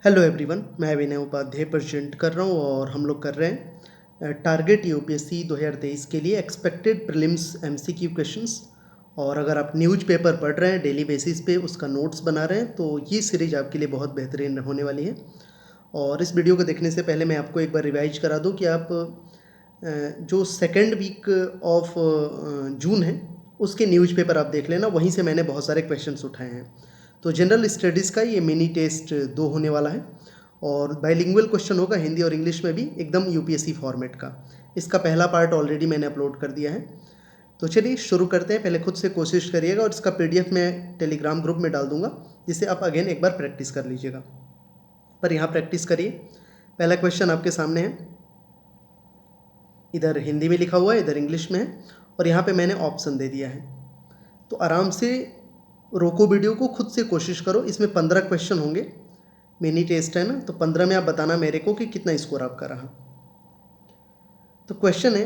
Hello everyone, मैं विनय Upadhyay present कर रहा हूँ और हम लोग कर रहे हैं टारगेट यूपीएससी 2023 के लिए एक्सपेक्टेड प्रीलिम्स एमसीक्यू क्वेश्चंस। और अगर आप न्यूज़ पेपर पढ़ रहे हैं डेली बेसिस पे, उसका नोट्स बना रहे हैं, तो ये सीरीज आपके लिए बहुत बेहतरीन होने वाली है। और इस वीडियो को देखने से पहले मैं आपको एक बार रिवाइज करा दूँ कि आप जो सेकेंड वीक ऑफ जून है उसके न्यूज़ पेपर आप देख लेना, वहीं से मैंने बहुत सारे क्वेश्चंस उठाए हैं। तो जनरल स्टडीज़ का ये मिनी टेस्ट 2 होने वाला है और बाइलिंगुअल क्वेश्चन होगा हिंदी और इंग्लिश में भी, एकदम यूपीएससी फॉर्मेट का। इसका पहला पार्ट ऑलरेडी मैंने अपलोड कर दिया है। तो चलिए शुरू करते हैं। पहले खुद से कोशिश करिएगा और इसका पीडीएफ मैं टेलीग्राम ग्रुप में डाल दूंगा, जिसे आप अगेन एक बार प्रैक्टिस कर लीजिएगा। पर यहाँ प्रैक्टिस करिए। पहला क्वेश्चन आपके सामने है, इधर हिंदी में लिखा हुआ है, इधर इंग्लिश में है, और यहाँ पे मैंने ऑप्शन दे दिया है। तो आराम से रोको वीडियो को, खुद से कोशिश करो। इसमें 15 क्वेश्चन होंगे, मिनी टेस्ट है ना, तो 15 में आप बताना मेरे को कि कितना स्कोर आपका रहा। तो क्वेश्चन है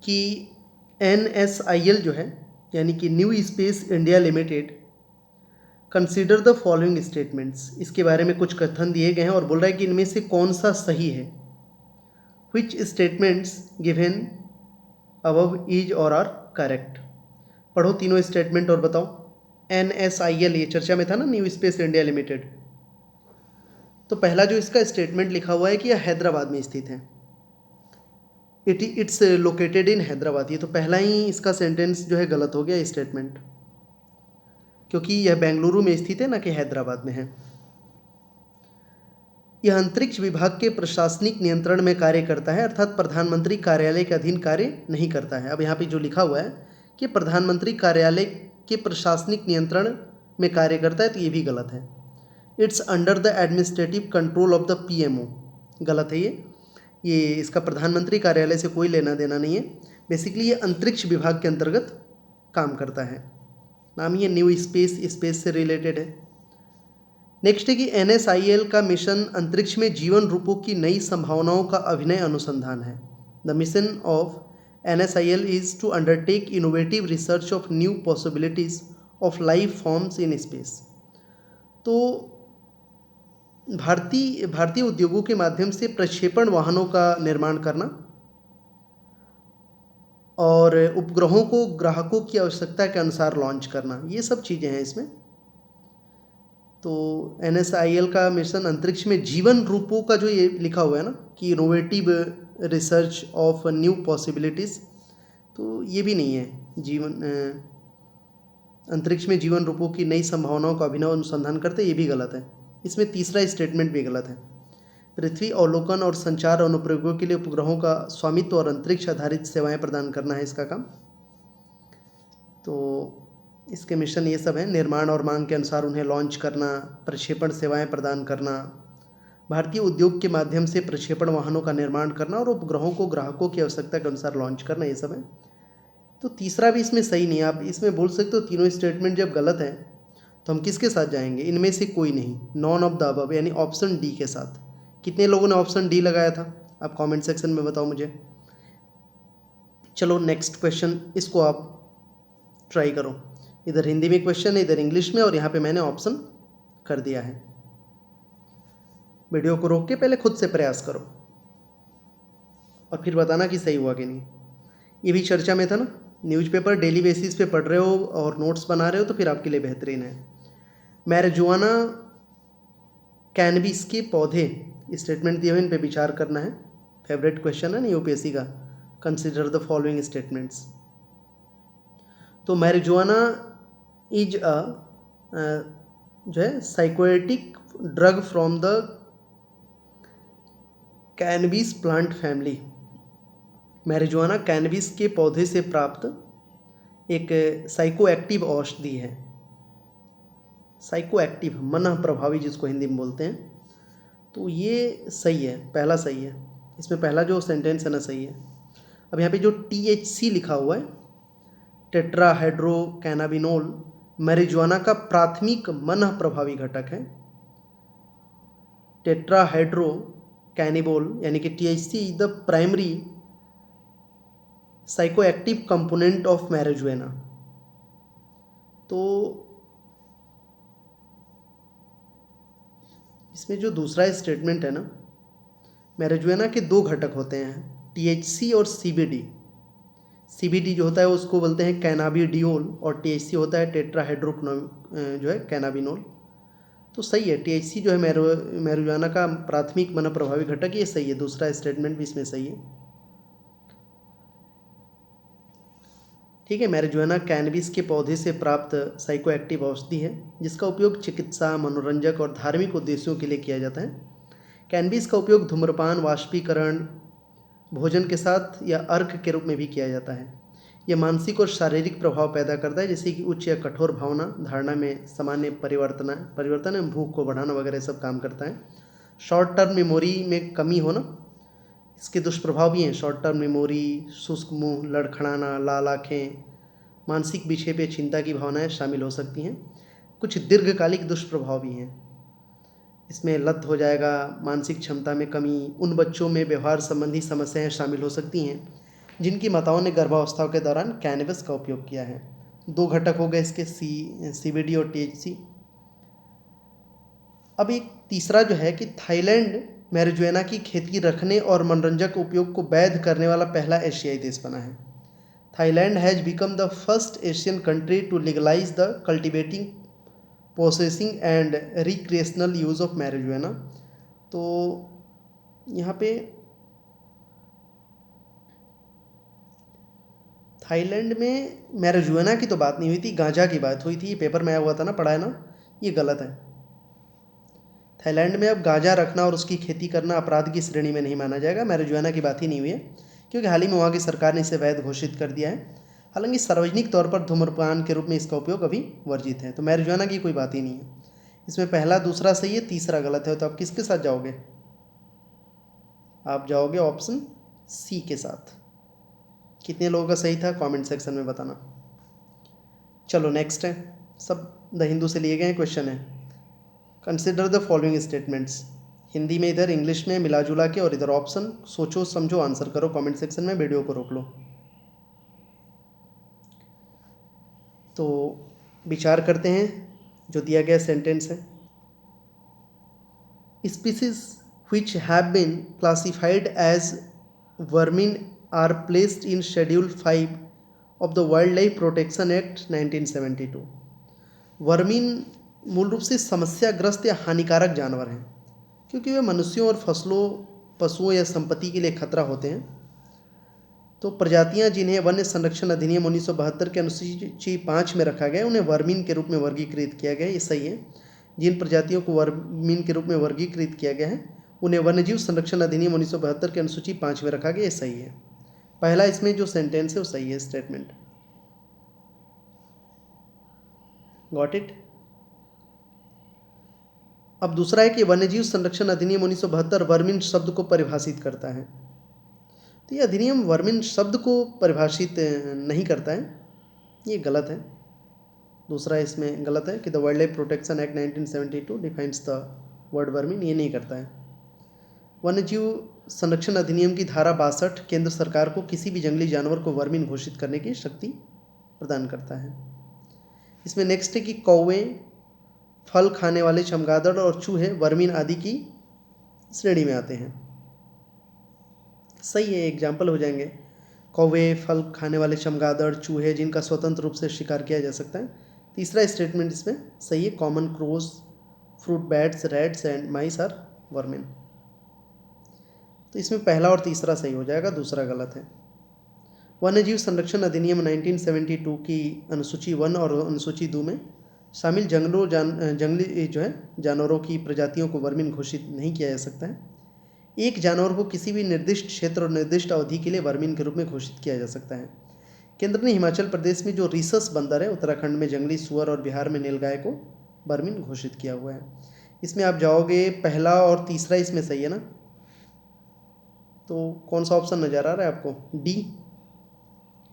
कि NSIL जो है, यानी कि new space India limited, consider the following statements, इसके बारे में कुछ कथन दिए गए हैं और बोल रहा है कि इनमें से कौन सा सही है। विच statements given above is or are correct. पढ़ो तीनों स्टेटमेंट और बताओ। NSIL ये चर्चा में था ना, न्यू स्पेस इंडिया लिमिटेड। तो पहला जो इसका स्टेटमेंट लिखा हुआ है कि यह हैदराबाद में स्थित है, इट्स लोकेटेड इन हैदराबाद। ये तो पहला ही इसका सेंटेंस जो है गलत हो गया स्टेटमेंट, क्योंकि यह बेंगलुरु में स्थित है ना कि हैदराबाद में है। यह अंतरिक्ष विभाग के प्रशासनिक नियंत्रण में कार्य करता है, अर्थात प्रधानमंत्री कार्यालय के अधीन कार्य नहीं करता है। अब यहाँ पे जो लिखा हुआ है कि प्रधानमंत्री कार्यालय के प्रशासनिक नियंत्रण में कार्य करता है, तो ये भी गलत है। It's under the administrative control of the PMO, गलत है ये इसका प्रधानमंत्री कार्यालय से कोई लेना देना नहीं है। बेसिकली ये अंतरिक्ष विभाग के अंतर्गत काम करता है। नाम ये न्यू स्पेस से रिलेटेड है। नेक्स्ट है कि NSIL का मिशन अंतरिक्ष में जीवन रूपों की नई संभावनाओं का अभिनय अनुसंधान है। The mission of NSIL is to undertake innovative research of new possibilities of life forms in space. तो भारतीय उद्योगों के माध्यम से प्रक्षेपण वाहनों का निर्माण करना और उपग्रहों को ग्राहकों की आवश्यकता के अनुसार लॉन्च करना, ये सब चीज़ें हैं इसमें। तो NSIL का मिशन अंतरिक्ष में जीवन रूपों का जो ये लिखा हुआ है ना कि innovative research of new possibilities, तो ये भी नहीं है। अंतरिक्ष में जीवन रूपों की नई संभावनाओं का अभिनव अनुसंधान करते, ये भी गलत है। इसमें तीसरा स्टेटमेंट भी गलत है। पृथ्वी अवलोकन और संचार अनुप्रयोगों के लिए उपग्रहों का स्वामित्व और अंतरिक्ष आधारित सेवाएं प्रदान करना है इसका काम। तो इसके मिशन ये सब हैं, निर्माण और मांग के अनुसार उन्हें लॉन्च करना, प्रक्षेपण सेवाएं प्रदान करना, भारतीय उद्योग के माध्यम से प्रक्षेपण वाहनों का निर्माण करना और उपग्रहों को ग्राहकों की आवश्यकता के अनुसार लॉन्च करना, ये सब है। तो तीसरा भी इसमें सही नहीं है। आप इसमें बोल सकते हो तीनों स्टेटमेंट जब गलत हैं तो हम किसके साथ जाएंगे? इनमें से कोई नहीं, नॉन ऑफ द अबव, यानी ऑप्शन डी के साथ। कितने लोगों ने ऑप्शन डी लगाया था? आप कमेंट सेक्शन में बताओ मुझे। चलो नेक्स्ट क्वेश्चन, इसको आप ट्राई करो। इधर हिंदी में क्वेश्चन है, इधर इंग्लिश में, और यहाँ पे मैंने ऑप्शन कर दिया है। वीडियो को रोक के पहले खुद से प्रयास करो और फिर बताना कि सही हुआ कि नहीं। ये भी चर्चा में था ना, न्यूज़पेपर डेली बेसिस पे पढ़ रहे हो और नोट्स बना रहे हो तो फिर आपके लिए बेहतरीन है। मैरिजुआना कैनबिस के पौधे, स्टेटमेंट दिए हुए, इन पे विचार करना है। फेवरेट क्वेश्चन है ना यूपीएससी का, कंसिडर द फॉलोइंग स्टेटमेंट्स। तो मैरिजुआना इज जो है psychoactive drug from the cannabis plant family. Marijuana cannabis के पौधे से प्राप्त एक साइको एक्टिव औषधि है। साइको एक्टिव, मन प्रभावी, जिसको हिंदी में बोलते हैं। तो ये सही है, पहला सही है। इसमें पहला जो सेंटेंस है ना सही है। अब यहाँ पे जो THC लिखा हुआ है, टेट्राहाइड्रोकैनाबिनोल, मैरिजुआना का प्राथमिक मन प्रभावी घटक है। टेट्राहाइड्रोकैनिबोल यानी कि THC is the primary psychoactive component of marijuana. तो इसमें जो दूसरा स्टेटमेंट है ना, मैरिजुआना के दो घटक होते हैं, THC और CBD। CBD जो होता है उसको बोलते हैं कैनाबिडियोल और THC होता है जो है कैनाबिनोल। तो सही है, THC जो है मैरिजुआना का प्राथमिक मन प्रभावी घटक, ये सही है, दूसरा स्टेटमेंट भी इसमें सही है। ठीक है, मैरिजुआना कैनबिस के पौधे से प्राप्त साइकोएक्टिव औषधि है जिसका उपयोग चिकित्सा, मनोरंजक और धार्मिक उद्देश्यों के लिए किया जाता है। कैनबिस का उपयोग धूम्रपान, वाष्पीकरण, भोजन के साथ या अर्क के रूप में भी किया जाता है। यह मानसिक और शारीरिक प्रभाव पैदा करता है, जैसे कि उच्च या कठोर भावना, धारणा में सामान्य परिवर्तन है, भूख को बढ़ाना वगैरह सब काम करता है। शॉर्ट टर्म मेमोरी में कमी होना, इसके दुष्प्रभाव भी हैं। शॉर्ट टर्म मेमोरी, शुष्क मुंह, लड़खड़ाना, लाल आँखें, मानसिक विक्षेप या चिंता की भावनाएं शामिल हो सकती हैं। कुछ दीर्घकालिक दुष्प्रभाव भी हैं, इसमें लत हो जाएगा, मानसिक क्षमता में कमी, उन बच्चों में व्यवहार संबंधी समस्याएं शामिल हो सकती हैं जिनकी माताओं ने गर्भावस्था के दौरान कैनबिस का उपयोग किया है। दो घटक हो गए इसके, CBD और THC। अब एक तीसरा जो है कि थाईलैंड मैरिजुआना की खेती रखने और मनोरंजक उपयोग को वैध करने वाला पहला एशियाई देश बना है। Thailand has become the first Asian country to legalise the cultivating, processing and recreational use of marijuana. तो यहाँ पे थाईलैंड में मैरिजुआना की तो बात नहीं हुई थी, गांजा की बात हुई थी। ये पेपर में आया हुआ था ना, पढ़ा है ना, ये गलत है। थाईलैंड में अब गांजा रखना और उसकी खेती करना अपराध की श्रेणी में नहीं माना जाएगा। मैरिजुआना की बात ही नहीं हुई है, क्योंकि हाल ही में वहाँ की सरकार ने इसे वैध घोषित कर दिया है। हालांकि सार्वजनिक तौर पर धूम्रपान के रूप में इसका उपयोग अभी वर्जित है। तो मैरिजुआना की कोई बात ही नहीं है। इसमें पहला दूसरा सही है, तीसरा गलत है। तो आप किसके साथ जाओगे? आप जाओगे ऑप्शन C के साथ। कितने लोगों का सही था कमेंट सेक्शन में बताना। चलो नेक्स्ट है, सब द हिंदू से लिए गए क्वेश्चन है। Consider the following statements. Hindi में इधर, इंग्लिश में मिला जुला के, और इधर ऑप्शन। सोचो समझो आंसर करो कमेंट सेक्शन में, वीडियो को रोक लो। तो विचार करते हैं, जो दिया गया सेंटेंस है। Species which have been classified as vermin are placed in Schedule 5 of the Wildlife Protection Act 1972। Vermin मूल रूप से समस्याग्रस्त या हानिकारक जानवर हैं, क्योंकि वे मनुष्यों और फसलों, पशुओं या संपत्ति के लिए खतरा होते हैं। तो प्रजातियां जिन्हें वन्य संरक्षण अधिनियम 1972 के अनुसूची 5 में रखा गया है, उन्हें वर्मिन के रूप में वर्गीकृत किया गया है। ये सही है। जिन प्रजातियों को वर्मिन के रूप में वर्गीकृत किया गया है उन्हें वन्यजीव संरक्षण अधिनियम 1972 के अनुसूची 5 में रखा गया। ये सही है। पहला इसमें जो सेंटेंस है वो सही है, स्टेटमेंट। Got it. अब दूसरा है कि वन्यजीव संरक्षण अधिनियम 1972 वर्मिन शब्द को परिभाषित करता है। तो ये अधिनियम वर्मिन शब्द को परिभाषित नहीं करता है, ये गलत है। दूसरा इसमें गलत है कि the wild life protection act 1972 defines the word vermin, ये नहीं करता है। वन्यजीव संरक्षण अधिनियम की धारा 62 केंद्र सरकार को किसी भी जंगली जानवर को वर्मिन घोषित करने की शक्ति प्रदान करता है। इसमें नेक्स्ट है कि कौवे, फल खाने वाले चमगादड़ और चूहे वर्मिन आदि की श्रेणी में आते हैं। सही है, एग्जाम्पल हो जाएंगे। कौवे, फल खाने वाले चमगादड़, चूहे जिनका स्वतंत्र रूप से शिकार किया जा सकता है। तीसरा स्टेटमेंट इसमें सही है, common crows, fruit bats, rats and mice are vermin. तो इसमें पहला और तीसरा सही हो जाएगा, दूसरा गलत है। वन्यजीव संरक्षण अधिनियम 1972 की अनुसूची 1 और अनुसूची 2 में शामिल जंगली जो है जानवरों की प्रजातियों को वर्मिन घोषित नहीं किया जा सकता है। एक जानवर को किसी भी निर्दिष्ट क्षेत्र और निर्दिष्ट अवधि के लिए वर्मिन के रूप में घोषित किया जा सकता है। केंद्र ने हिमाचल प्रदेश में जो रीसस बंदर है, उत्तराखंड में जंगली सुअर और बिहार में नीलगाय को वर्मिन घोषित किया हुआ है। इसमें आप जाओगे, पहला और तीसरा इसमें सही है ना। तो कौन सा ऑप्शन नज़र आ रहा है आपको? डी,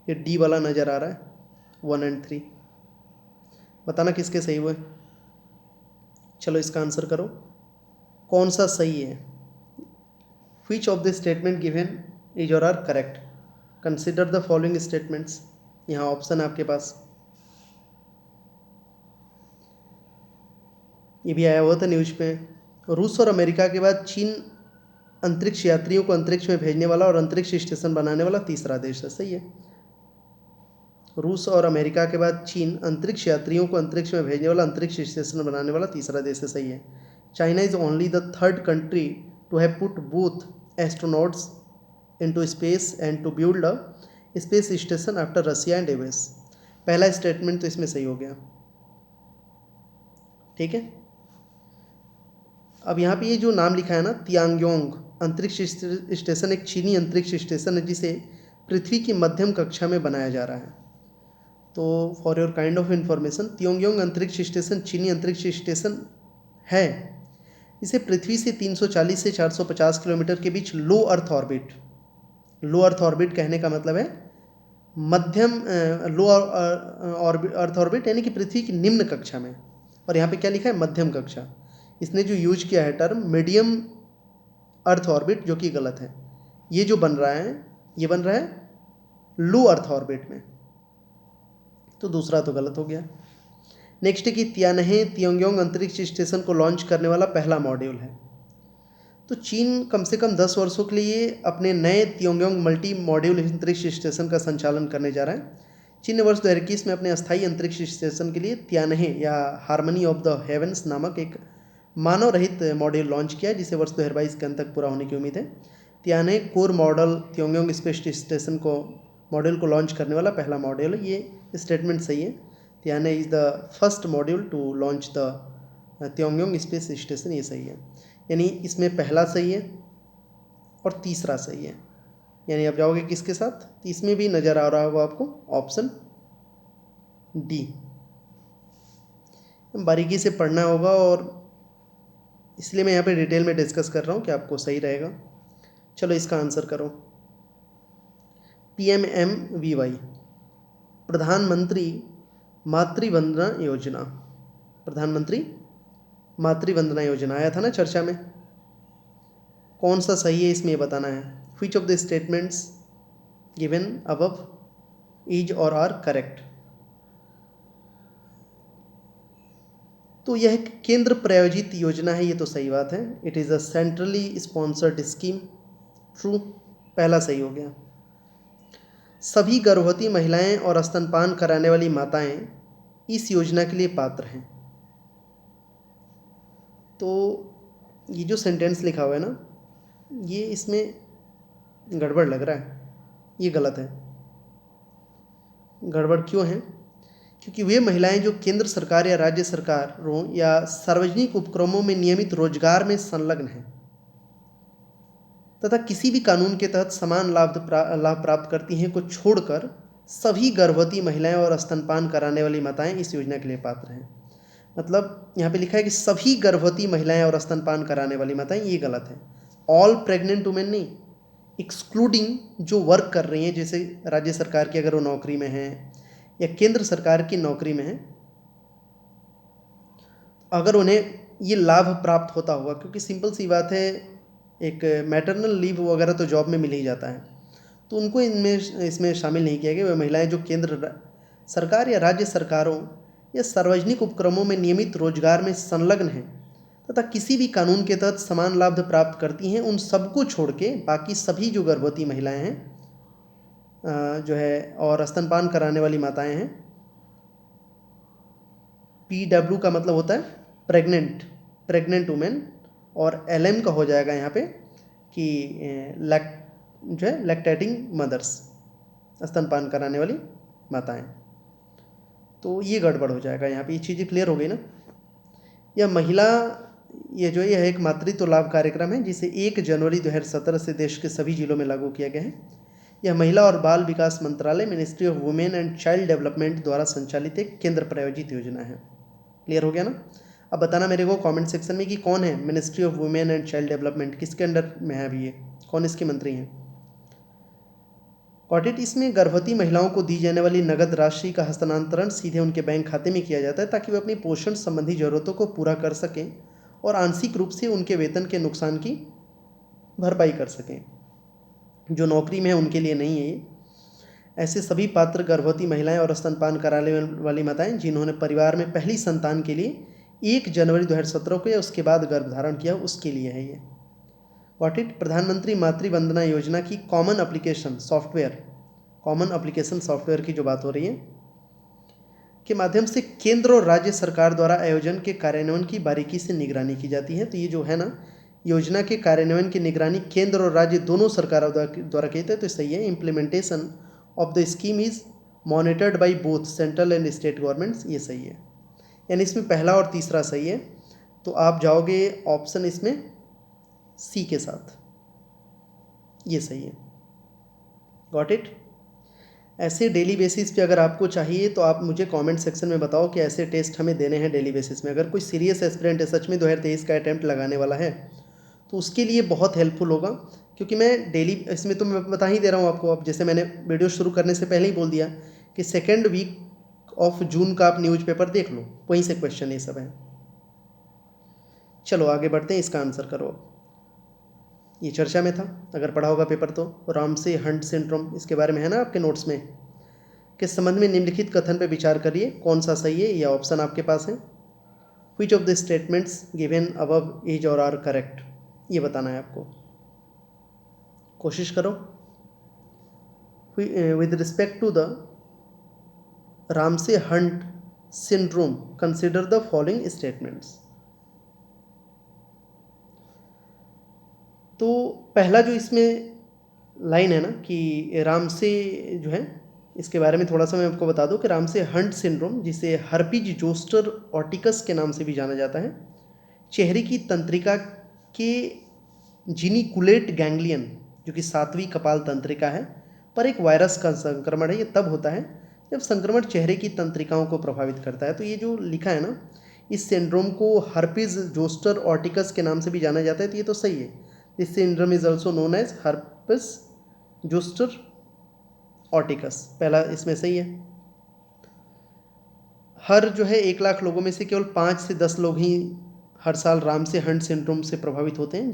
ये डी वाला नज़र आ रहा है, 1 और 3। बताना किसके सही हुए। चलो इसका आंसर करो, कौन सा सही है। Which of the statement given is or are correct? Consider the following statements। यहाँ ऑप्शन है आपके पास, ये भी आया हुआ था न्यूज पे। रूस और अमेरिका के बाद चीन अंतरिक्ष यात्रियों को अंतरिक्ष में भेजने वाला और अंतरिक्ष स्टेशन बनाने वाला तीसरा देश है। सही है। रूस और अमेरिका के बाद चीन अंतरिक्ष यात्रियों को अंतरिक्ष में भेजने वाला अंतरिक्ष स्टेशन बनाने वाला तीसरा देश है। सही है। China is only the third country to have put both astronauts into space and to build a space station after Russia and US. पहला स्टेटमेंट तो इसमें सही हो गया। ठीक है। अब यहाँ पे ये जो नाम लिखा है ना, तियांगयोंग अंतरिक्ष स्टेशन एक चीनी अंतरिक्ष स्टेशन है जिसे पृथ्वी की मध्यम कक्षा में बनाया जा रहा है। तो for your kind of information, Tiangong अंतरिक्ष स्टेशन चीनी अंतरिक्ष स्टेशन है। इसे पृथ्वी से 340 से 450 किलोमीटर के बीच लो अर्थ ऑर्बिट, लो अर्थ ऑर्बिट कहने का मतलब है मध्यम लो अर्थ ऑर्बिट यानी कि पृथ्वी की निम्न कक्षा में, और यहाँ पे क्या लिखा है मध्यम कक्षा। इसने जो यूज किया है टर्म मीडियम अर्थ ऑर्बिट, जो कि गलत है। ये जो बन रहा है ये बन रहा है लो अर्थ ऑर्बिट में, तो दूसरा तो गलत हो गया। नेक्स्ट है कि तियानहे तियांगयोंग अंतरिक्ष स्टेशन को लॉन्च करने वाला पहला मॉड्यूल है। तो चीन कम से कम 10 वर्षों के लिए अपने नए तियांगयोंग मल्टी मॉड्यूल अंतरिक्ष स्टेशन का संचालन करने जा रहा है। चीन ने वर्ष 2021 में अपने अस्थायी अंतरिक्ष स्टेशन के लिए तियानहे या हार्मनी ऑफ द हेवंस नामक एक मानव रहित मॉड्यूल लॉन्च किया, जिसे वर्ष 2022 के अंत तक पूरा होने की उम्मीद है। Tianhe core model Tiangong space station को मॉड्यूल को लॉन्च करने वाला पहला मॉड्यूल है। ये स्टेटमेंट सही है। Tianhe is the first module to launch the Tiangong space station, ये सही है। यानी इसमें पहला सही है और तीसरा सही है। यानी आप जाओगे किसके साथ, तो इसमें भी नज़र आ रहा होगा आपको ऑप्शन डी। बारीकी से पढ़ना होगा और इसलिए मैं यहाँ पे डिटेल में डिस्कस कर रहा हूँ कि आपको सही रहेगा। चलो इसका आंसर करो। PMMVY प्रधानमंत्री मातृ वंदना योजना, प्रधानमंत्री मातृ वंदना योजना आया था ना चर्चा में। कौन सा सही है इसमें बताना है। Which of the statements given above is or are correct. तो यह केंद्र प्रायोजित योजना है, ये तो सही बात है। It is a centrally sponsored scheme, true, पहला सही हो गया। सभी गर्भवती महिलाएं और स्तनपान कराने वाली माताएं इस योजना के लिए पात्र हैं। तो ये जो सेंटेंस लिखा हुआ है ना, ये इसमें गड़बड़ लग रहा है, ये गलत है। गड़बड़ क्यों है? क्योंकि वे महिलाएं जो केंद्र सरकार या राज्य सरकारों या सार्वजनिक उपक्रमों में नियमित रोजगार में संलग्न हैं तथा किसी भी कानून के तहत समान लाभ प्राप्त करती हैं को छोड़कर सभी गर्भवती महिलाएं और स्तनपान कराने वाली माताएं इस योजना के लिए पात्र हैं। मतलब यहाँ पे लिखा है कि सभी गर्भवती महिलाएं और स्तनपान कराने वाली माताएं, ये गलत है। ऑल प्रेग्नेंट वुमेन नहीं, एक्सक्लूडिंग जो वर्क कर रही हैं, जैसे राज्य सरकार की अगर वो नौकरी में हैं या केंद्र सरकार की नौकरी में हैं, अगर उन्हें ये लाभ प्राप्त होता होगा, क्योंकि सिंपल सी बात है एक मैटरनल लीव वगैरह तो जॉब में मिल ही जाता है, तो उनको इसमें शामिल नहीं किया गया। वे महिलाएं जो केंद्र सरकार या राज्य सरकारों या सार्वजनिक उपक्रमों में नियमित रोजगार में संलग्न हैं तथा किसी भी कानून के तहत समान लाभ प्राप्त करती हैं, उन सबको छोड़ के बाकी सभी जो गर्भवती महिलाएं हैं जो है और स्तनपान कराने वाली माताएं हैं, PW का मतलब होता है प्रेग्नेंट वुमेन, और LM का हो जाएगा यहाँ पे कि जो है लैक्टेटिंग मदर्स, स्तनपान कराने वाली माताएं। तो ये गड़बड़ हो जाएगा यहाँ पे। ये चीज़ें क्लियर हो गई ना। यह महिला यह एक मातृत्व लाभ कार्यक्रम है जिसे 1 जनवरी 2017 से देश के सभी जिलों में लागू किया गया है। यह महिला और बाल विकास मंत्रालय, ministry of women and child development द्वारा संचालित एक केंद्र प्रायोजित योजना है। क्लियर हो गया ना। अब बताना मेरे को कमेंट सेक्शन में कि कौन है ministry of women and child development, किसके अंडर में है अभी ये, कौन इसके मंत्री हैं। ऑडिट, इसमें गर्भवती महिलाओं को दी जाने वाली नगद राशि का हस्तांतरण सीधे उनके बैंक खाते में किया जाता है ताकि वे अपनी पोषण संबंधी जरूरतों को पूरा कर सकें और आंशिक रूप से उनके वेतन के नुकसान की भरपाई कर सकें। जो नौकरी में है उनके लिए नहीं है ये। ऐसे सभी पात्र गर्भवती महिलाएं और स्तनपान कराने वाली माताएं जिन्होंने परिवार में पहली संतान के लिए 1 जनवरी 2017 को या उसके बाद गर्भधारण किया उसके लिए है ये। व्हाट इट प्रधानमंत्री मातृ वंदना योजना की कॉमन एप्लीकेशन सॉफ्टवेयर की जो बात हो रही है के माध्यम से केंद्र और राज्य सरकार द्वारा आयोजन के कार्यान्वयन की बारीकी से निगरानी की जाती है। तो ये जो है ना, योजना के कार्यान्वयन की निगरानी केंद्र और राज्य दोनों सरकारों द्वारा की जाती है। तो सही है। Implementation of the scheme is monitored by both central and state governments, ये सही है। यानी इसमें पहला और तीसरा सही है। तो आप जाओगे ऑप्शन इसमें सी के साथ, ये सही है। Got it. ऐसे डेली बेसिस पे अगर आपको चाहिए तो आप मुझे कमेंट सेक्शन में बताओ कि ऐसे टेस्ट हमें देने हैं डेली बेसिस में। अगर कोई सीरियस एस्पिरेंट है, सच में 2023 का अटैम्प्ट लगाने वाला है, तो उसके लिए बहुत हेल्पफुल होगा। क्योंकि मैं डेली इसमें तो मैं बता ही दे रहा हूँ आपको। अब जैसे मैंने वीडियो शुरू करने से पहले ही बोल दिया कि 2nd वीक ऑफ जून का आप न्यूज़पेपर देख लो, वहीं से क्वेश्चन ये सब है। चलो आगे बढ़ते हैं, इसका आंसर करो। ये चर्चा में था, अगर पढ़ा होगा पेपर तो। रामसे हंट सिंड्रोम, इसके बारे में है ना आपके नोट्स में। किस संबंध में निम्नलिखित कथन पर विचार करिए, कौन सा सही है, या ऑप्शन आपके पास है। Which of the statements given above is or are correct, ये बताना है आपको। कोशिश करो। With respect to the Ramsay Hunt syndrome consider the following statements. तो पहला जो इसमें लाइन है ना कि रामसे जो है, इसके बारे में थोड़ा सा मैं आपको बता दूं कि रामसे हंट सिंड्रोम, जिसे हर्पिज जोस्टर ऑर्टिकस के नाम से भी जाना जाता है, चेहरे की तंत्रिका के जिनिकुलेट गैंग्लियन, जो कि 7वीं कपाल तंत्रिका है, पर एक वायरस का संक्रमण है। ये तब होता है जब संक्रमण चेहरे की तंत्रिकाओं को प्रभावित करता है। तो ये जो लिखा है ना, इस सिंड्रोम को हर्पिज जोस्टर ऑर्टिकस के नाम से भी जाना जाता है। तो ये तो सही है। This syndrome is also known as herpes zoster oticus, पहला इसमें सही है। हर जो है 1 लाख लोगों में से केवल 5 से 10 लोग ही हर साल रामसे हंट सिंड्रोम से प्रभावित होते हैं,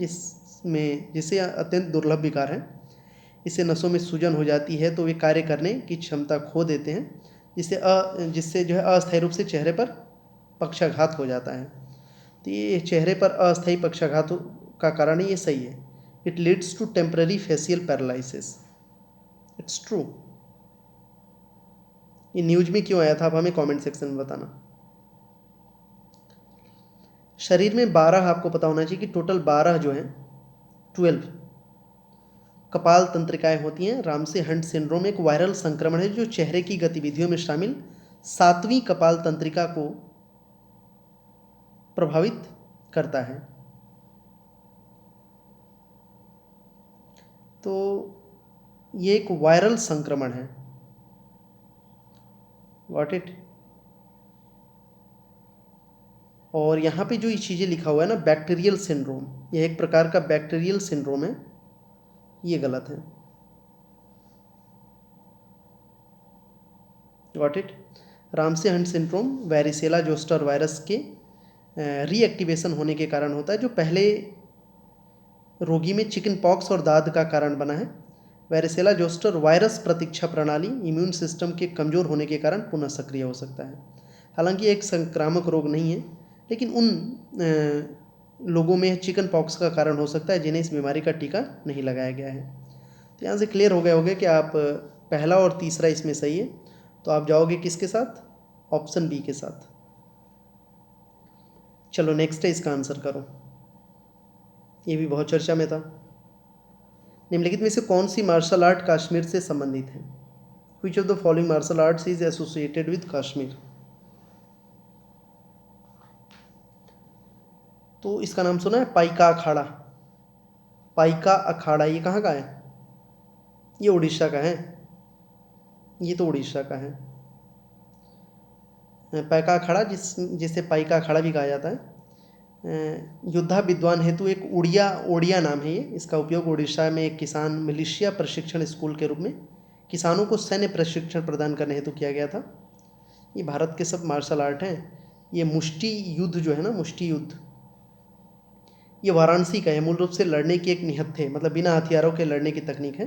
जिसे अत्यंत दुर्लभ विकार है। इससे नसों में सूजन हो जाती है, तो वे कार्य करने की क्षमता खो देते हैं, जिससे जो है अस्थायी रूप से चेहरे पर पक्षाघात हो जाता है। तो ये चेहरे पर अस्थायी पक्षाघात का कारण ये सही है। It leads to temporary facial paralysis, it's true. ये न्यूज में क्यों आया था, आप हमें कमेंट सेक्शन में बताना। शरीर में 12, आपको पता होना चाहिए कि टोटल 12 जो है 12 कपाल तंत्रिकाएं होती हैं। रामसे हंट सिंड्रोम एक वायरल संक्रमण है जो चेहरे की गतिविधियों में शामिल 7वीं कपाल तंत्रिका को प्रभावित करता है। तो ये एक वायरल संक्रमण है। Got it. और यहाँ पे जो ये चीज़ें लिखा हुआ है ना, बैक्टीरियल सिंड्रोम, यह एक प्रकार का बैक्टीरियल सिंड्रोम है, ये गलत है। Got it. Ramsay Hunt syndrome varicella zoster virus के रीएक्टिवेशन होने के कारण होता है, जो पहले रोगी में चिकन पॉक्स और दाद का कारण बना है। वैरिसेला जोस्टर वायरस प्रतीक्षा प्रणाली इम्यून सिस्टम के कमज़ोर होने के कारण पुनः सक्रिय हो सकता है। हालांकि एक संक्रामक रोग नहीं है, लेकिन उन लोगों में चिकन पॉक्स का कारण हो सकता है जिन्हें इस बीमारी का टीका नहीं लगाया गया है। तो यहाँ से क्लियर हो गया होगा कि आप पहला और तीसरा इसमें सही है। तो आप जाओगे किसके साथ, ऑप्शन बी के साथ। चलो नेक्स्ट है, इसका आंसर करो। ये भी बहुत चर्चा में था। निम्नलिखित में से कौन सी मार्शल आर्ट कश्मीर से संबंधित है। Which of the following martial arts is associated with Kashmir. तो इसका नाम सुना है, पाइका अखाड़ा। पाइका अखाड़ा ये कहाँ का है, ये उड़ीसा का है। ये तो उड़ीसा का है। पाइका अखाड़ा जिसे पाइका अखाड़ा भी कहा जाता है, योद्धा विद्वान हेतु एक ओडिया नाम है ये। इसका उपयोग उड़ीसा में एक किसान मिलिशिया प्रशिक्षण स्कूल के रूप में किसानों को सैन्य प्रशिक्षण प्रदान करने हेतु किया गया था। ये भारत के सब मार्शल आर्ट हैं। ये मुष्टि युद्ध जो है ना, मुष्टि युद्ध, ये वाराणसी का है। मूल रूप से लड़ने की एक निहत्थे, मतलब बिना हथियारों के लड़ने की तकनीक है।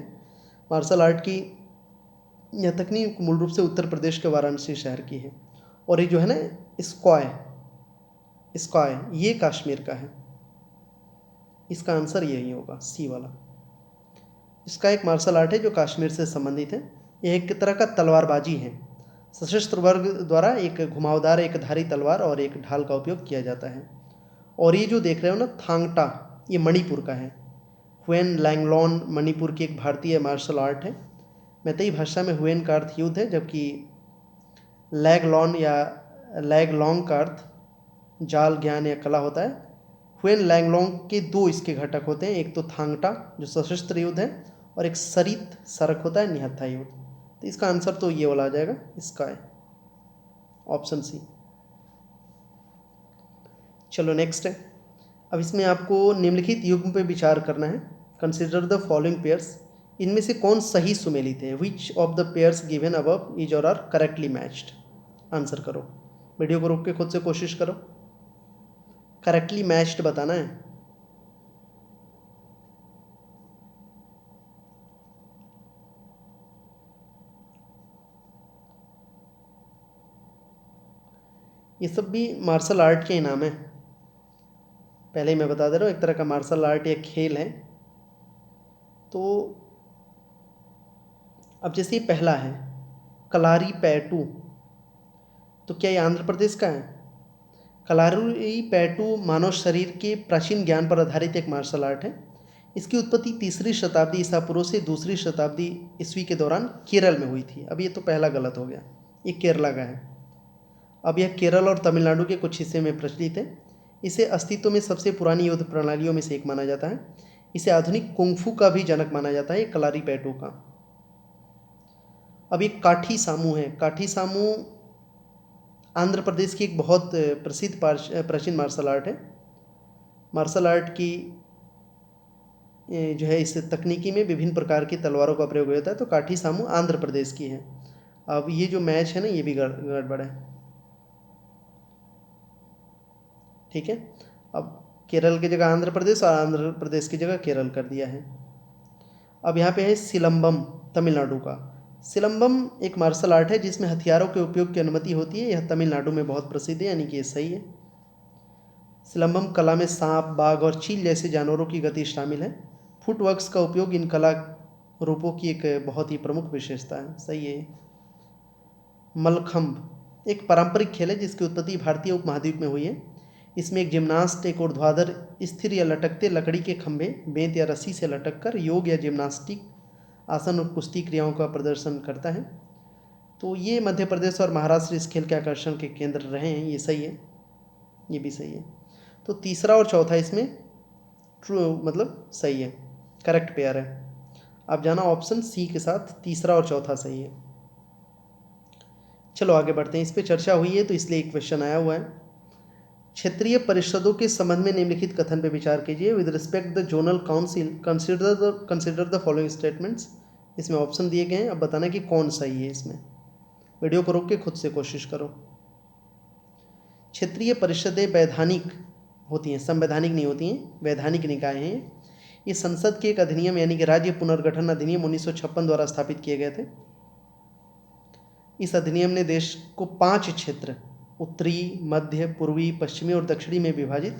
मार्शल आर्ट की यह तकनीक मूल रूप से उत्तर प्रदेश के वाराणसी शहर की है। और ये जो है ना, स्क्वाय, स्काई, ये कश्मीर का है। इसका आंसर यही होगा, सी वाला। इसका एक मार्शल आर्ट है जो कश्मीर से संबंधित है। यह एक तरह का तलवारबाजी है। सशस्त्र वर्ग द्वारा एक घुमावदार एक धारी तलवार और एक ढाल का उपयोग किया जाता है। और ये जो देख रहे हो ना थांगटा, ये मणिपुर का है। हुएन लैंगलॉन मणिपुर की एक भारतीय मार्शल आर्ट है। मैतेई भाषा में हुएन का अर्थ युद्ध है, जबकि लैगलॉन या लैगलॉन्ग का अर्थ जाल, ज्ञान या कला होता है। हुएन लैंगलॉन्ग के दो इसके घटक होते हैं, एक तो थांगटा जो सशस्त्र युद्ध है, और एक सरित सरक होता है, निहत्था युद्ध। तो इसका आंसर तो ये वाला आ जाएगा, इसका है ऑप्शन सी। चलो नेक्स्ट है। अब इसमें आपको निम्नलिखित युग्म पे विचार करना है। कंसिडर द फॉलोइंग पेयर्स, इनमें से कौन सही सुमेलित है। विच of the pairs given above is or are correctly matched. Answer करो, वीडियो को रोक के खुद से कोशिश करो, करेक्टली मैच्ड बताना है। ये सब भी मार्शल आर्ट के ही नाम है, पहले ही मैं बता दे रहा हूँ, एक तरह का मार्शल आर्ट या खेल है। तो अब जैसे ये पहला है कलारी पैटू, तो क्या ये आंध्र प्रदेश का है। कलारी पैटू मानव शरीर के प्राचीन ज्ञान पर आधारित एक मार्शल आर्ट है। इसकी उत्पत्ति 3री शताब्दी ईसा पूर्व से 2री शताब्दी ईस्वी के दौरान केरल में हुई थी। अब ये तो पहला गलत हो गया, ये केरला का है। अब यह केरल और तमिलनाडु के कुछ हिस्से में प्रचलित है। इसे अस्तित्व में सबसे पुरानी युद्ध प्रणालियों में से एक माना जाता है। इसे आधुनिक कुंफू का भी जनक माना जाता है, कलारी पैटू का। अब एक काठी सामू है। काठी सामू आंध्र प्रदेश की एक बहुत प्रसिद्ध प्राचीन मार्शल आर्ट है। मार्शल आर्ट की जो है इस तकनीकी में विभिन्न प्रकार की तलवारों का प्रयोग होता है। तो काठी सामू आंध्र प्रदेश की है। अब ये जो मैच है ना, ये भी गड़बड़ है, ठीक है। अब केरल की जगह आंध्र प्रदेश और आंध्र प्रदेश की जगह केरल कर दिया है। अब यहाँ पे है सिलंबम, तमिलनाडु का। सिलंबम एक मार्शल आर्ट है जिसमें हथियारों के उपयोग की अनुमति होती है। यह तमिलनाडु में बहुत प्रसिद्ध है, यानी कि ये सही है। सिलंबम कला में सांप, बाघ और चील जैसे जानवरों की गति शामिल है। फुटवर्क्स का उपयोग इन कला रूपों की एक बहुत ही प्रमुख विशेषता है, सही है। मलखंभ एक पारंपरिक खेल है जिसकी उत्पत्ति भारतीय उपमहाद्वीप में हुई है। इसमें एक जिम्नास्ट एक ऊर्ध्वाधर स्थिर या लटकते लकड़ी के खंभे, बेंत या रस्सी से लटककर योग या जिम्नास्टिक आसन और कुश्ती क्रियाओं का प्रदर्शन करता है। तो ये मध्य प्रदेश और महाराष्ट्र इस खेल के आकर्षण के केंद्र रहे हैं, ये सही है, ये भी सही है। तो तीसरा और चौथा इसमें ट्रू मतलब सही है, करेक्ट पेयर है। अब जाना ऑप्शन सी के साथ, तीसरा और चौथा सही है। चलो आगे बढ़ते हैं। इस पर चर्चा हुई है तो इसलिए एक क्वेश्चन आया हुआ है। क्षेत्रीय परिषदों के संबंध में निम्नलिखित कथन पर विचार कीजिए। With respect the zonal council consider the following statements. इसमें ऑप्शन दिए गए हैं, अब बताना कि कौन सही है। इसमें वीडियो को रोक के खुद से कोशिश करो। क्षेत्रीय परिषदें वैधानिक होती हैं, संवैधानिक नहीं होती हैं, वैधानिक निकाय हैं। ये संसद के एक अधिनियम यानी कि राज्य पुनर्गठन अधिनियम 1956 द्वारा स्थापित किए गए थे। इस अधिनियम ने देश को 5 क्षेत्र उत्तरी, मध्य, पूर्वी, पश्चिमी और दक्षिणी में विभाजित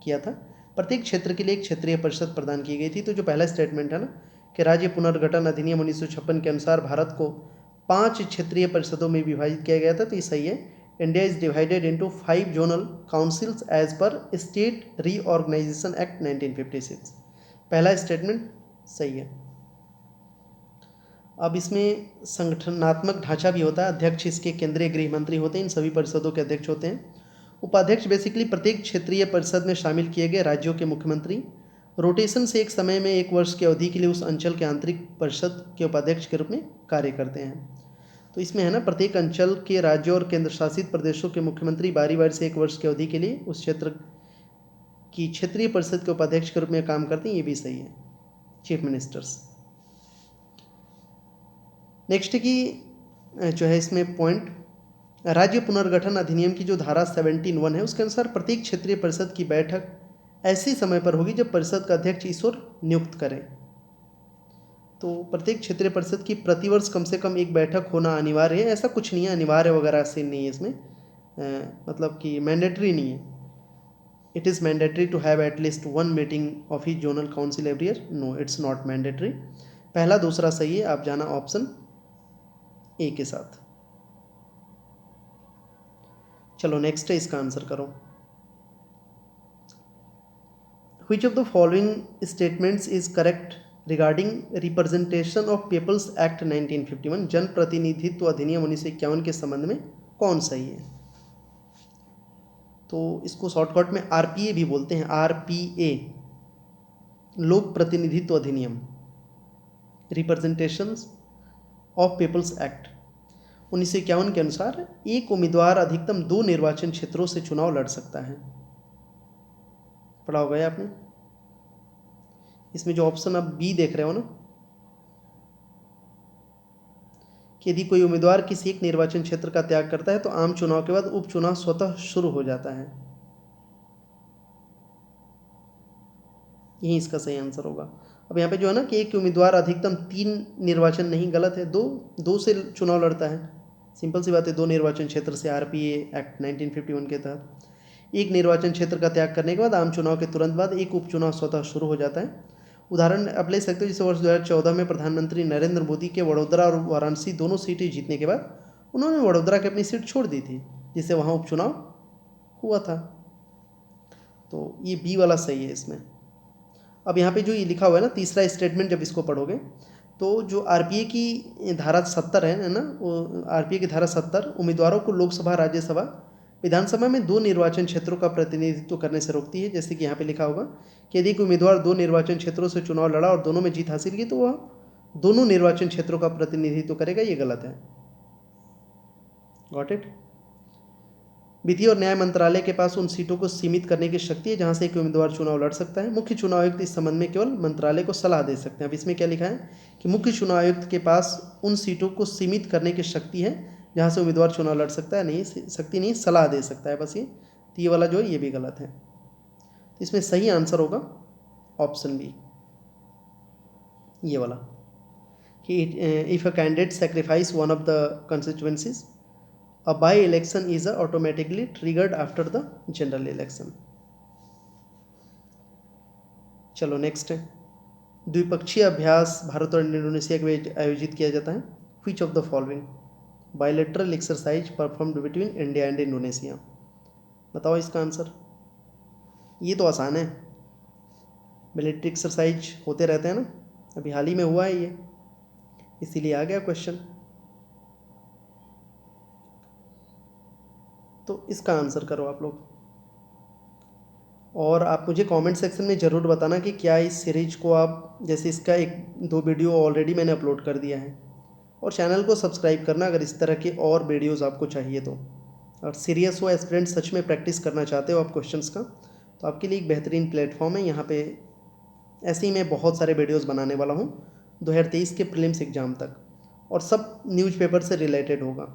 किया था। प्रत्येक क्षेत्र के लिए एक क्षेत्रीय परिषद प्रदान की गई थी। तो जो पहला स्टेटमेंट है ना कि राज्य पुनर्गठन अधिनियम 1956 के अनुसार भारत को 5 क्षेत्रीय परिषदों में विभाजित किया गया था, तो ये सही है। India is divided into 5 zonal councils as per state reorganisation act 1956। पहला स्टेटमेंट सही है। अब इसमें संगठनात्मक ढांचा भी होता है। अध्यक्ष इसके केंद्रीय गृह मंत्री होते हैं, इन सभी परिषदों के अध्यक्ष होते हैं। उपाध्यक्ष बेसिकली प्रत्येक क्षेत्रीय परिषद में शामिल किए गए राज्यों के मुख्यमंत्री रोटेशन से एक समय में 1 वर्ष की अवधि के लिए उस अंचल के आंतरिक परिषद के उपाध्यक्ष के रूप में कार्य करते हैं। तो इसमें है ना, प्रत्येक अंचल के राज्यों और केंद्र शासित प्रदेशों के मुख्यमंत्री बारी बारी से 1 वर्ष की अवधि के लिए उस क्षेत्र की क्षेत्रीय परिषद के उपाध्यक्ष के रूप में काम करते हैं, ये भी सही है, चीफ मिनिस्टर्स। नेक्स्ट की जो है इसमें पॉइंट, राज्य पुनर्गठन अधिनियम की जो धारा 17(1) है उसके अनुसार प्रत्येक क्षेत्रीय परिषद की बैठक ऐसे समय पर होगी जब परिषद का अध्यक्ष ईश्वर नियुक्त करें। तो प्रत्येक क्षेत्रीय परिषद की प्रतिवर्ष कम से कम एक बैठक होना अनिवार्य है। ऐसा कुछ नहीं है, अनिवार्य वगैरह से नहीं है इसमें, मतलब कि मैंडेटरी नहीं है। It is mandatory to have at least one meeting of the zonal council every year? No, it's not mandatory. पहला दूसरा सही है, आप जाना ऑप्शन ए के साथ। चलो नेक्स्ट है, इसका आंसर करो। Which of the following statements is correct regarding representation of people's act 1951? जन प्रतिनिधित्व अधिनियम 1951 के संबंध में कौन सही है? तो इसको शॉर्टकट में आरपीए भी बोलते हैं, आरपीए, लोक प्रतिनिधित्व अधिनियम, रिप्रेजेंटेशंस ऑफ पीपल्स एक्ट 1951 के अनुसार एक उम्मीदवार अधिकतम 2 निर्वाचन क्षेत्रों से चुनाव लड़ सकता है। पढ़ा होगा ये आपने। इसमें जो ऑप्शन आप बी देख रहे हो ना, कि यदि कोई उम्मीदवार किसी एक निर्वाचन क्षेत्र का त्याग करता है तो आम चुनाव के बाद उपचुनाव स्वतः शुरू हो जाता है, यही इसका सही आंसर होगा। अब यहाँ पे जो है ना कि एक उम्मीदवार अधिकतम 3 निर्वाचन नहीं, गलत है, दो से चुनाव लड़ता है। सिंपल सी बात है, 2 निर्वाचन क्षेत्र से आरपीए एक्ट 1951 के तहत एक निर्वाचन क्षेत्र का त्याग करने के बाद आम चुनाव के तुरंत बाद एक उपचुनाव स्वतः शुरू हो जाता है। उदाहरण आप ले सकते हो, जैसे वर्ष 2014 में प्रधानमंत्री नरेंद्र मोदी के वडोदरा और वाराणसी दोनों सीटें जीतने के बाद उन्होंने वडोदरा की अपनी सीट छोड़ दी थी, जिससे वहाँ उपचुनाव हुआ था। तो ये बी वाला सही है इसमें। अब यहाँ पे जो ये लिखा हुआ है ना, तीसरा स्टेटमेंट, जब इसको पढ़ोगे तो जो आरपीए की धारा 70 है ना, वो आरपीए की धारा 70 उम्मीदवारों को लोकसभा, राज्यसभा, विधानसभा में 2 निर्वाचन क्षेत्रों का प्रतिनिधित्व करने से रोकती है। जैसे कि यहाँ पे लिखा होगा कि यदि कोई उम्मीदवार 2 निर्वाचन क्षेत्रों से चुनाव लड़ा और दोनों में जीत हासिल की तो वह दोनों निर्वाचन क्षेत्रों का प्रतिनिधित्व करेगा, ये गलत है। Got it. विधि और न्याय मंत्रालय के पास उन सीटों को सीमित करने की शक्ति है जहां से एक उम्मीदवार चुनाव लड़ सकता है। मुख्य चुनाव आयुक्त इस संबंध में केवल मंत्रालय को सलाह दे सकते हैं। अब इसमें क्या लिखा है कि मुख्य चुनाव आयुक्त के पास उन सीटों को सीमित करने की शक्ति है जहां से उम्मीदवार चुनाव लड़ सकता है, नहीं शक्ति नहीं, सलाह दे सकता है बस। ये वाला जो है ये भी गलत है। इसमें सही आंसर होगा ऑप्शन बी, ये वाला, कि if a candidate sacrifice one of the constituencies, a by-election is automatically triggered after the general election। चलो नेक्स्ट है, द्विपक्षीय अभ्यास भारत और इंडोनेशिया के बीच आयोजित किया जाता है। Which of the following bilateral exercise performed between India and Indonesia? बताओ इसका आंसर। ये तो आसान है, मिलिट्री एक्सरसाइज होते रहते हैं ना, अभी हाल ही में हुआ है ये, इसीलिए आ गया क्वेश्चन। तो इसका आंसर करो आप लोग, और आप मुझे कमेंट सेक्शन में ज़रूर बताना कि क्या इस सीरीज को आप, जैसे इसका 1-2 वीडियो ऑलरेडी मैंने अपलोड कर दिया है, और चैनल को सब्सक्राइब करना अगर इस तरह के और वीडियोस आपको चाहिए तो। और सीरियस हो एस्पिरेंट, सच में प्रैक्टिस करना चाहते हो आप क्वेश्चंस का, तो आपके लिए एक बेहतरीन प्लेटफॉर्म है। यहाँ पे ऐसे ही मैं बहुत सारे वीडियोज़ बनाने वाला हूँ 2023 के प्रीलिम्स एग्ज़ाम तक, और सब न्यूज़पेपर से रिलेटेड होगा।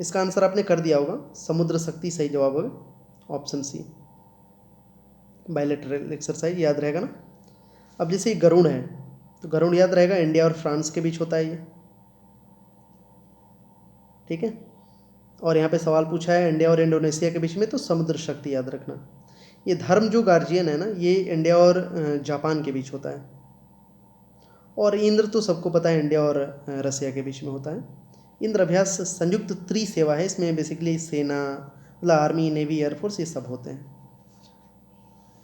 इसका आंसर आपने कर दिया होगा, समुद्र शक्ति सही जवाब होगा, ऑप्शन सी, बायलैटरल एक्सरसाइज, याद रहेगा ना। अब जैसे ये गरुड़ है, तो गरुड़ याद रहेगा, इंडिया और फ्रांस के बीच होता है ये, ठीक है। और यहाँ पे सवाल पूछा है इंडिया और इंडोनेशिया के बीच में, तो समुद्र शक्ति याद रखना। ये धर्म जो गार्जियन है ना, ये इंडिया और जापान के बीच होता है। और इंद्र तो सबको पता है इंडिया और रसिया के बीच में होता है। इंद्र अभ्यास संयुक्त त्रिसेवा है, इसमें बेसिकली सेना, मतलब आर्मी, नेवी, एयरफोर्स, ये सब होते हैं।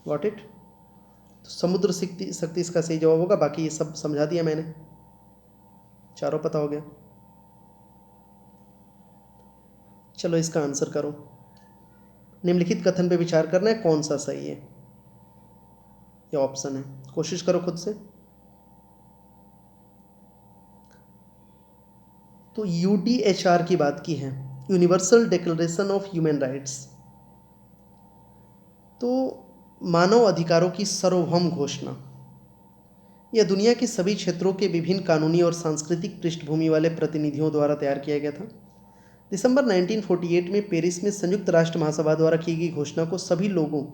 Got it. तो समुद्र शक्ति इसका सही जवाब होगा। बाकी ये सब समझा दिया मैंने, चारों पता हो गया। चलो इसका आंसर करो। निम्नलिखित कथन पे विचार करना है, कौन सा सही है, ये ऑप्शन है, कोशिश करो खुद से। तो यूडीएचआर की बात की है, universal declaration of human rights, तो मानव अधिकारों की सार्वभौम घोषणा, यह दुनिया के सभी क्षेत्रों के विभिन्न कानूनी और सांस्कृतिक पृष्ठभूमि वाले प्रतिनिधियों द्वारा तैयार किया गया था। दिसंबर 1948 में पेरिस में संयुक्त राष्ट्र महासभा द्वारा की गई घोषणा को सभी लोगों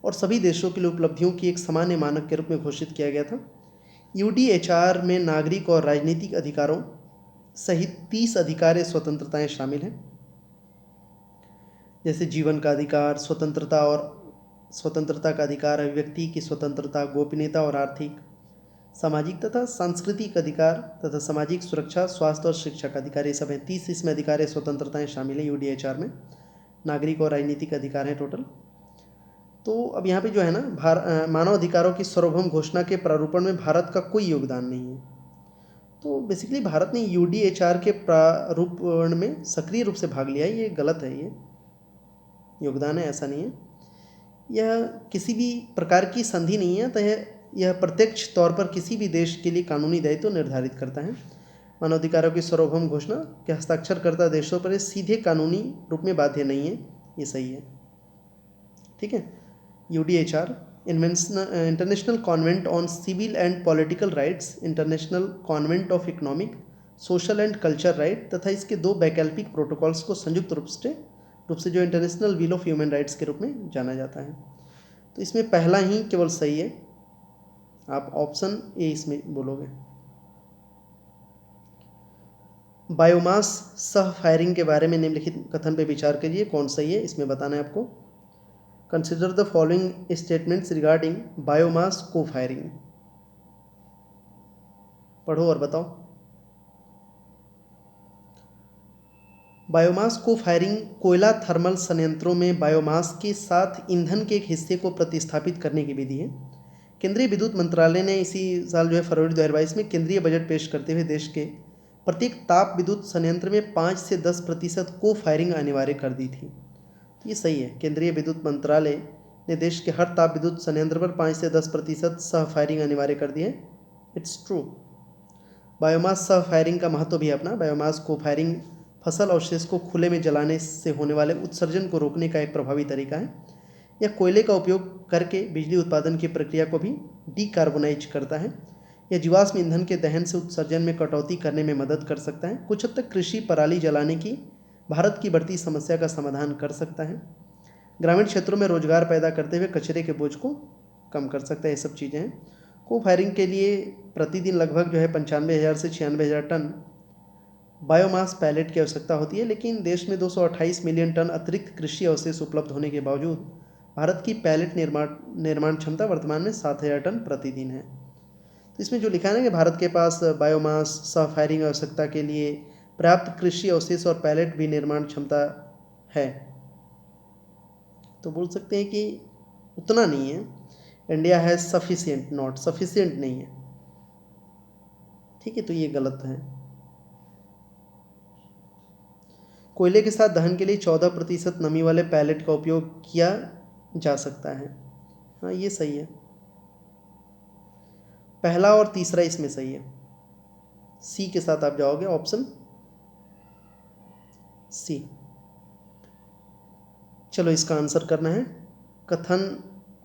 और सभी देशों के लिए उपलब्धियों की एक सामान्य मानक के रूप में घोषित किया गया था। यूडीएचआर में नागरिक और राजनीतिक अधिकारों सहित 30 अधिकार या स्वतंत्रताएं शामिल हैं, जैसे जीवन का अधिकार, स्वतंत्रता और स्वतंत्रता का अधिकार, अभिव्यक्ति की स्वतंत्रता, गोपनीयता और आर्थिक सामाजिक तथा सांस्कृतिक अधिकार तथा सामाजिक सुरक्षा, स्वास्थ्य और शिक्षा का अधिकार, ये सब है। 30 इसमें अधिकार या स्वतंत्रताएं शामिल हैं यूडीएचआर में। नागरिक और राजनीतिक अधिकार हैं टोटल। तो अब यहाँ पे जो है ना, मानव अधिकारों की सार्वभौम घोषणा के प्रारूपण में भारत का कोई योगदान नहीं है। तो बेसिकली भारत ने यूडीएचआर के प्रारूपण में सक्रिय रूप से भाग लिया है, ये गलत है। ये योगदान है ऐसा नहीं है। यह किसी भी प्रकार की संधि नहीं है, तो यह प्रत्यक्ष तौर पर किसी भी देश के लिए कानूनी दायित्व निर्धारित करता है। मानवाधिकारों की सार्वभौम घोषणा के हस्ताक्षरकर्ता देशों पर सीधे कानूनी रूप में बाध्य नहीं है, ये सही है। ठीक है। UDHR international covenant on civil and political rights, international covenant of economic, social and culture right तथा इसके 2 वैकल्पिक प्रोटोकॉल्स को संयुक्त रूप से जो international bill of human rights के रूप में जाना जाता है। तो इसमें पहला ही केवल सही है, आप ऑप्शन ए इसमें बोलोगे। बायोमास सह फायरिंग के बारे में निम्नलिखित कथन पे विचार करिए, कौन सही है इसमें बताना है आपको। Consider the following statements regarding biomass को फायरिंग। पढ़ो और बताओ। बायोमास को फायरिंग कोयला थर्मल संयंत्रों में बायोमास के साथ ईंधन के एक हिस्से को प्रतिस्थापित करने की विधि है। केंद्रीय विद्युत मंत्रालय ने इसी साल जो है फरवरी 2022 में केंद्रीय बजट पेश करते हुए देश के प्रत्येक ताप विद्युत संयंत्र में 5 से 10% को फायरिंग अनिवार्य कर दी थी। तो ये सही है, केंद्रीय विद्युत मंत्रालय ने देश के हर ताप विद्युत संयंत्र पर 5 से 10% सह फायरिंग अनिवार्य कर दी है। It's true. बायोमास सह फायरिंग का महत्व भी अपना। बायोमास को फायरिंग फसल अवशेष को खुले में जलाने से होने वाले उत्सर्जन को रोकने का एक प्रभावी तरीका है। यह कोयले का उपयोग करके बिजली उत्पादन की प्रक्रिया को भी डीकार्बोनाइज करता है। यह जीवाश्म ईंधन के दहन से उत्सर्जन में कटौती करने में मदद कर सकता है। कुछ हद तक कृषि पराली जलाने की भारत की बढ़ती समस्या का समाधान कर सकता है। ग्रामीण क्षेत्रों में रोजगार पैदा करते हुए कचरे के बोझ को कम कर सकता है। ये सब चीज़ें हैं। को फायरिंग के लिए प्रतिदिन लगभग जो है 95,000 से 96,000 टन बायोमास पैलेट की आवश्यकता होती है, लेकिन देश में 228 मिलियन टन अतिरिक्त कृषि अवशेष उपलब्ध होने के बावजूद भारत की पैलेट निर्माण क्षमता वर्तमान में 7,000 टन प्रतिदिन है। तो इसमें जो लिखा है ना कि भारत के पास बायोमास सह फायरिंग आवश्यकता के लिए पर्याप्त कृषि अवशेष और पैलेट भी निर्माण क्षमता है, तो बोल सकते हैं कि उतना नहीं है। इंडिया है सफिशिएंट, नॉट सफिशिएंट नहीं है। ठीक है, तो ये गलत है। कोयले के साथ दहन के लिए 14% नमी वाले पैलेट का उपयोग किया जा सकता है। हाँ, ये सही है। पहला और तीसरा इसमें सही है। सी के साथ आप जाओगे, ऑप्शन सी। चलो इसका आंसर करना है। कथन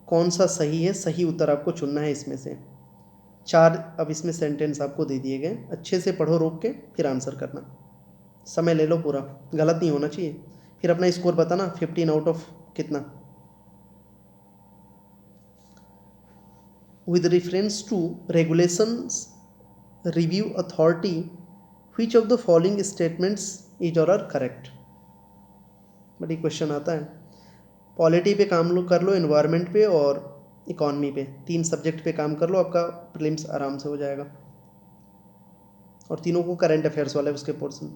कौन सा सही है, सही उत्तर आपको चुनना है इसमें से 4। अब इसमें सेंटेंस आपको दे दिए गए, अच्छे से पढ़ो रोक के, फिर आंसर करना। समय ले लो पूरा, गलत नहीं होना चाहिए। फिर अपना स्कोर बताना 15 आउट ऑफ कितना। With reference to regulations review authority which of the following statements is or are correct. बड़ी क्वेश्चन आता है। पॉलिटी पे काम कर लो, एनवायरनमेंट पे और इकॉनमी पे, 3 सब्जेक्ट पे काम कर लो, आपका प्रीलिम्स आराम से हो जाएगा। और तीनों को करंट अफेयर्स वाले उसके पोर्शन।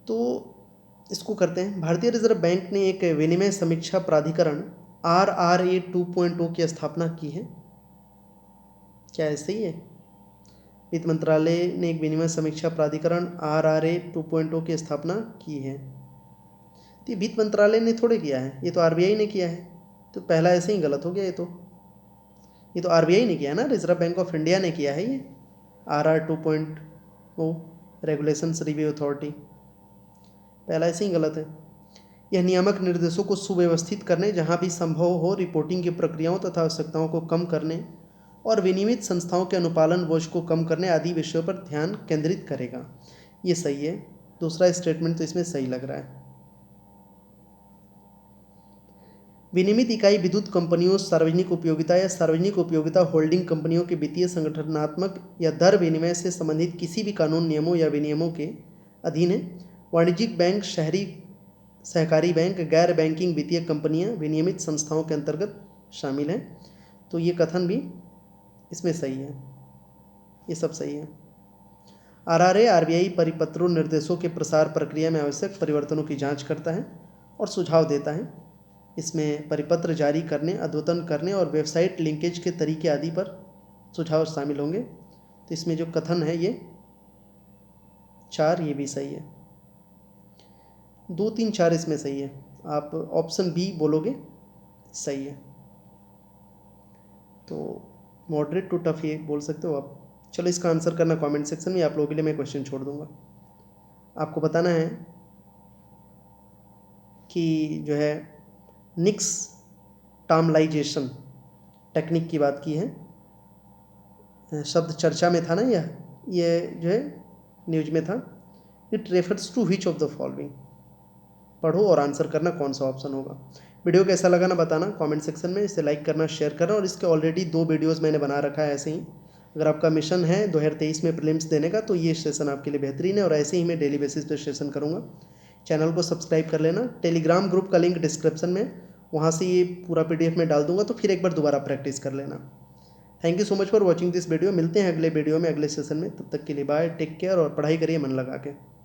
तो इसको करते हैं। भारतीय रिजर्व बैंक ने एक विनिमय समीक्षा प्राधिकरण RRA 2.0 की स्थापना की है। क्या ऐसे ही है? वित्त मंत्रालय ने एक विनिमय समीक्षा प्राधिकरण RRA 2.0 की स्थापना की है। तो वित्त मंत्रालय ने थोड़े किया है, ये तो RBI ने किया है। तो पहला ऐसे ही गलत हो गया। ये तो RBI ने किया है ना, रिजर्व बैंक ऑफ इंडिया ने किया है ये RR 2.0 रेगुलेशंस रिव्यू अथॉरिटी। पहला ऐसे ही गलत है। यह नियामक निर्देशों को सुव्यवस्थित करने, जहां भी संभव हो रिपोर्टिंग की प्रक्रियाओं तथा आवश्यकताओं को कम करने और विनियमित संस्थाओं के अनुपालन बोझ को कम करने आदि विषयों पर ध्यान केंद्रित करेगा। ये सही है। दूसरा स्टेटमेंट तो इसमें सही लग रहा है। विनियमित इकाई विद्युत कंपनियों, सार्वजनिक उपयोगिता या सार्वजनिक उपयोगिता होल्डिंग कंपनियों के वित्तीय, संगठनात्मक या दर विनिमय से संबंधित किसी भी कानून, नियमों या विनियमों के अधीन है। वाणिज्यिक बैंक शहरी सहकारी बैंक, गैर बैंकिंग वित्तीय कंपनियां विनियमित संस्थाओं के अंतर्गत शामिल हैं। तो ये कथन भी इसमें सही है, ये सब सही है। आरआरए आरबीआई परिपत्रों निर्देशों के प्रसार प्रक्रिया में आवश्यक परिवर्तनों की जांच करता है और सुझाव देता है। इसमें परिपत्र जारी करने, अद्यतन करने और वेबसाइट लिंकेज के तरीके आदि पर सुझाव शामिल होंगे। तो इसमें जो कथन है ये 4, ये भी सही है। 2, 3, 4 इसमें सही है। आप ऑप्शन बी बोलोगे सही है। तो मॉडरेट टू टफ ये बोल सकते हो आप। चलो इसका आंसर करना कमेंट सेक्शन में, आप लोगों के लिए मैं क्वेश्चन छोड़ दूंगा। आपको बताना है कि जो है निक्स टर्मलाइजेशन टेक्निक की बात की है। शब्द चर्चा में था ना, ये जो है न्यूज में था। It refers to which of the following. पढ़ो और आंसर करना कौन सा ऑप्शन होगा। वीडियो कैसा लगा ना बताना कमेंट सेक्शन में। इसे लाइक करना, शेयर करना, और इसके ऑलरेडी 2 वीडियोस मैंने बना रखा है ऐसे ही। अगर आपका मिशन है 2023 में प्रीलिम्स देने का तो ये सेशन आपके लिए बेहतरीन है, और ऐसे ही मैं डेली बेसिस पे सेशन करूँगा। चैनल को सब्सक्राइब कर लेना। टेलीग्राम ग्रुप का लिंक डिस्क्रिप्शन में, वहाँ से ये पूरा PDF में डाल दूंगा, तो फिर एक बार दोबारा प्रैक्टिस कर लेना। Thank you so much for watching this video. मिलते हैं अगले वीडियो में, अगले सेशन में। तब तक के लिए बाय, टेक केयर, और पढ़ाई करिए मन लगा के।